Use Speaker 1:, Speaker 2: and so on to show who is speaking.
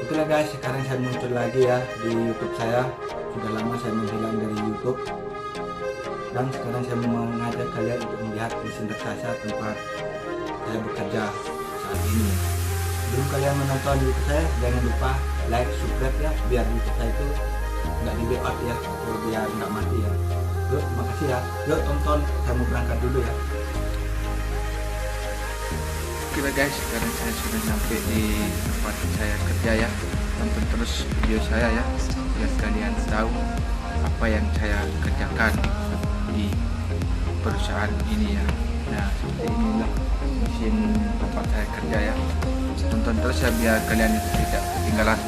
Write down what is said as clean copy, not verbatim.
Speaker 1: Oke lah guys, sekarang saya muncul lagi ya di YouTube saya. Sudah lama saya menghilang dari YouTube. Dan sekarang saya mau mengajak kalian untuk melihat mesin raksasa tempat saya bekerja saat ini. Sebelum kalian menonton YouTube saya, jangan lupa like, subscribe ya, biar YouTube saya itu nggak di backup ya, atau biar nggak mati ya. Yuk, makasih ya. Yuk tonton, saya mau berangkat dulu ya.
Speaker 2: Oke guys, sekarang saya sudah sampai di tempat saya kerja ya. Tonton terus video saya ya, biar kalian tahu apa yang saya kerjakan di perusahaan ini ya. Nah, seperti inilah mesin tempat saya kerja ya. Tonton terus ya, biar kalian tidak ketinggalan.